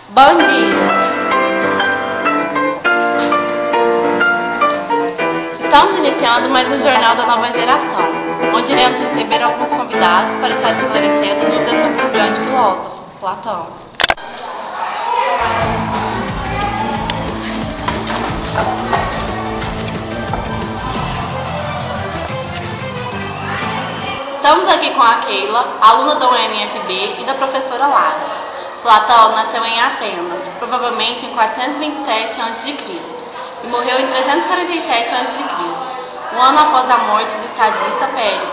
Bom dia! Estamos iniciando mais um Jornal da Nova Geração, onde iremos receber alguns convidados para estar esclarecendo dúvidas sobre o grande filósofo, Platão. Estamos aqui com a Keila, aluna da UNFB e da professora Lara. Platão nasceu em Atenas, provavelmente em 427 a.C. e morreu em 347 a.C., um ano após a morte do estadista Péricles.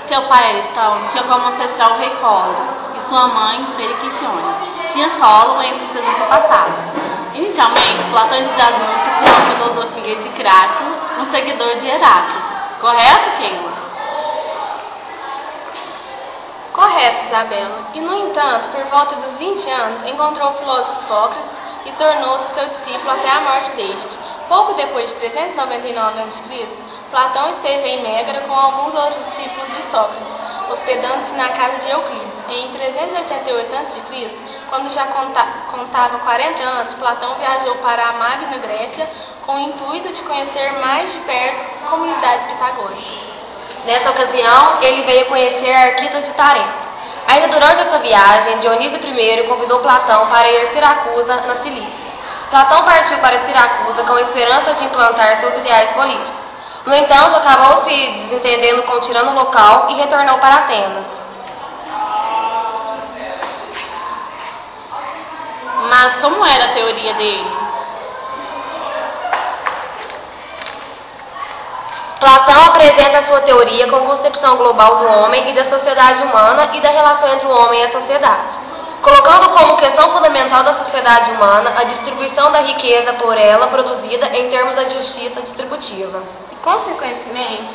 Seu pai, Aristão, tinha como ancestral o rei Cóleros e sua mãe, Periquitione. Tinha Solon entre seus antepassados. Inicialmente, Platão entusiasmou-se com a filosofia de Crato, um seguidor de Heráclito. Correto, Keila? Correto, Isabela. E, no entanto, por volta dos 20 anos, encontrou o filósofo Sócrates e tornou-se seu discípulo até a morte deste. Pouco depois de 399 a.C., Platão esteve em Mégara com alguns outros discípulos de Sócrates, hospedando-se na casa de Euclides. Em 388 a.C., quando já contava 40 anos, Platão viajou para a Magna Grécia com o intuito de conhecer mais de perto comunidades pitagóricas. Nessa ocasião, ele veio conhecer Arquitas de Tarento. Ainda durante essa viagem, Dionísio I convidou Platão para ir a Siracusa, na Cilícia. Platão partiu para Siracusa com a esperança de implantar seus ideais políticos. No entanto, acabou se desentendendo com o tirano local e retornou para Atenas. Mas como era a teoria dele? Platão apresenta a sua teoria com concepção global do homem e da sociedade humana e da relação entre o homem e a sociedade, colocando como questão fundamental da sociedade humana a distribuição da riqueza por ela produzida em termos da justiça distributiva. Consequentemente,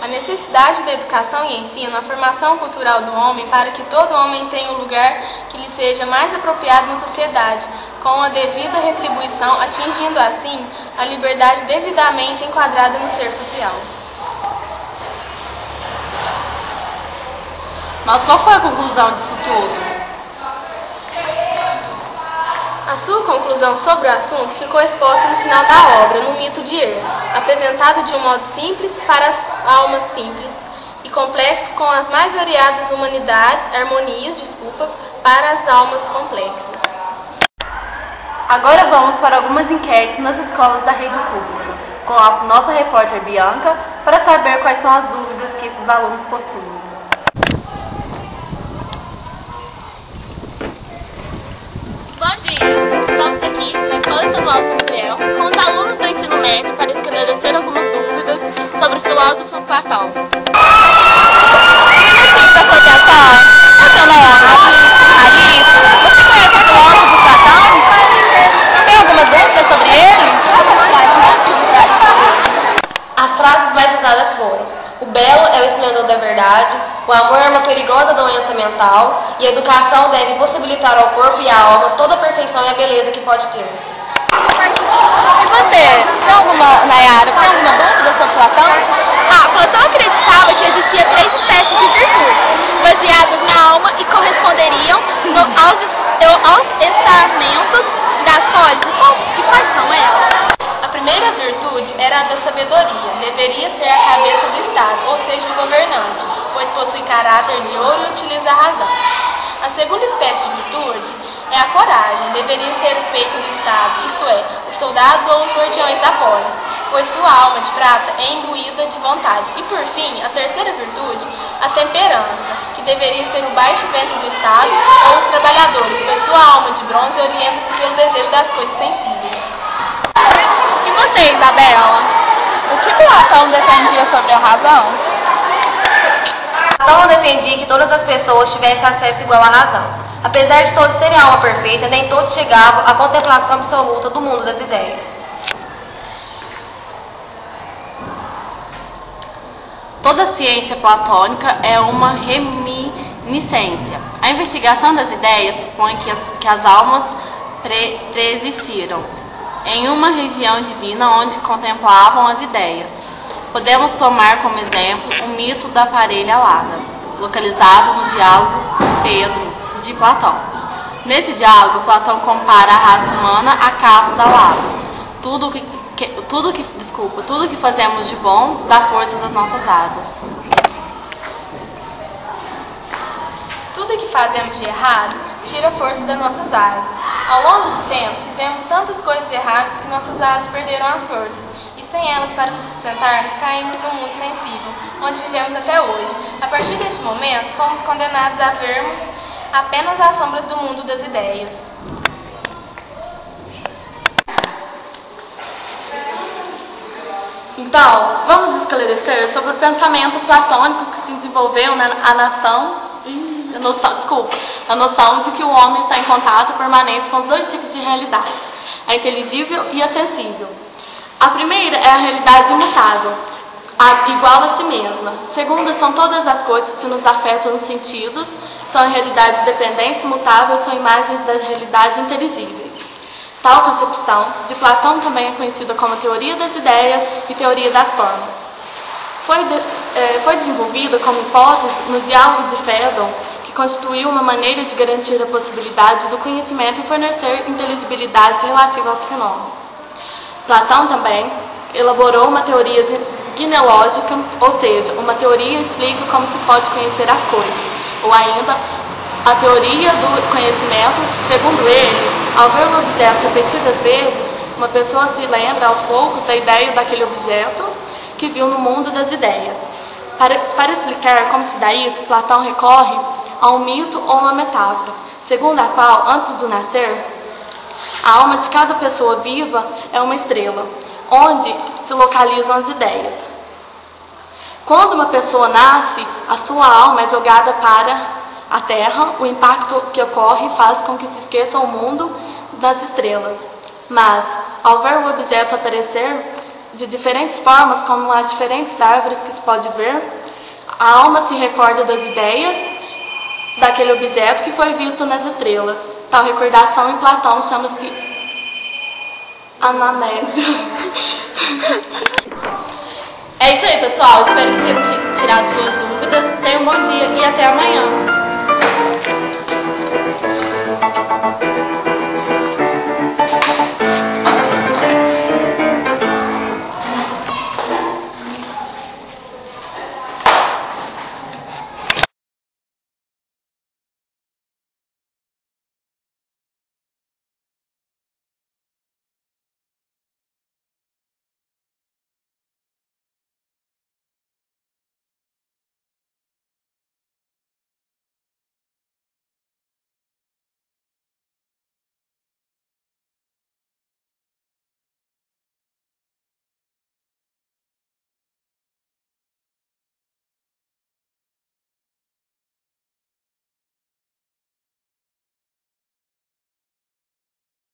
a necessidade da educação e ensino, a formação cultural do homem para que todo homem tenha um lugar que lhe seja mais apropriado na sociedade, com a devida retribuição, atingindo assim a liberdade devidamente enquadrada no ser social. Mas qual foi a conclusão disso tudo? A sua conclusão sobre o assunto ficou exposta no final da obra, no mito de Er, apresentado de um modo simples para as almas simples e complexo com as mais variadas harmonias para as almas complexas. Agora vamos para algumas enquetes nas escolas da rede pública, com a nossa repórter Bianca, para saber quais são as dúvidas que esses alunos possuem. Bom dia! Estamos aqui na Escola Estadual São Gabriel com os alunos do ensino médio para esclarecer algumas dúvidas sobre o filósofo Platão. O belo é o esplendor da verdade, o amor é uma perigosa doença mental e a educação deve possibilitar ao corpo e à alma toda a perfeição e a beleza que pode ter. E você, Nayara, tem alguma dúvida sobre Platão? Platão acreditava que existia 3 espécies de virtude, baseadas na alma e corresponderiam aos estamentos das quais. E quais são elas? A primeira virtude era a da sabedoria. Deveria ser a cabeça do Estado, ou seja, o governante, pois possui caráter de ouro e utiliza a razão. A segunda espécie de virtude é a coragem. Deveria ser o peito do Estado, isto é, os soldados ou os guardiões da polis, pois sua alma de prata é imbuída de vontade. E por fim, a terceira virtude, a temperança, que deveria ser o baixo ventre do Estado ou os trabalhadores, pois sua alma de bronze orienta-se pelo desejo das coisas sensíveis. E você, Isabela? O que Platão defendia sobre a razão? Platão defendia que todas as pessoas tivessem acesso igual à razão. Apesar de todos terem alma perfeita, nem todos chegavam à contemplação absoluta do mundo das ideias. Toda ciência platônica é uma reminiscência. A investigação das ideias supõe que as almas preexistiram em uma região divina onde contemplavam as ideias. Podemos tomar como exemplo o mito da parelha alada, localizado no diálogo Pedro, de Platão. Nesse diálogo, Platão compara a raça humana a carros alados. Tudo que fazemos de bom dá força das nossas asas. Tudo que fazemos de errado tira a força das nossas asas. Ao longo do tempo, fizemos tantas coisas erradas que nossas asas perderam as forças. E sem elas para nos sustentarmos, caímos no mundo sensível, onde vivemos até hoje. A partir deste momento, fomos condenados a vermos apenas as sombras do mundo das ideias. Então, vamos esclarecer sobre o pensamento platônico que se desenvolveu na a noção de que o homem está em contato permanente com os dois tipos de realidade, a inteligível e a sensível. A primeira é a realidade imutável, igual a si mesma. A segunda são todas as coisas que nos afetam nos sentidos, são realidades dependentes, mutáveis, são imagens das realidades inteligíveis. Tal concepção de Platão também é conhecida como teoria das ideias e teoria das formas. Foi desenvolvida como hipótese no diálogo de Fedon, que constituiu uma maneira de garantir a possibilidade do conhecimento e fornecer inteligibilidade relativa aos fenômenos. Platão também elaborou uma teoria genealógica, ou seja, uma teoria explica como se pode conhecer as coisas, ou ainda a teoria do conhecimento. Segundo ele, ao ver um objeto repetidas vezes, uma pessoa se lembra aos poucos da ideia daquele objeto que viu no mundo das ideias. Para explicar como se dá isso, Platão recorre a um mito ou uma metáfora, segundo a qual, antes do nascer, a alma de cada pessoa viva é uma estrela, onde se localizam as ideias. Quando uma pessoa nasce, a sua alma é jogada para a Terra. O impacto que ocorre faz com que se esqueça o mundo das estrelas. Mas, ao ver o objeto aparecer de diferentes formas, como há diferentes árvores que se pode ver, a alma se recorda das ideias daquele objeto que foi visto nas estrelas. Tal recordação em Platão chama-se anamnésia. É isso aí, pessoal. Espero que tenham tirado suas dúvidas. Tenham um bom dia e até amanhã.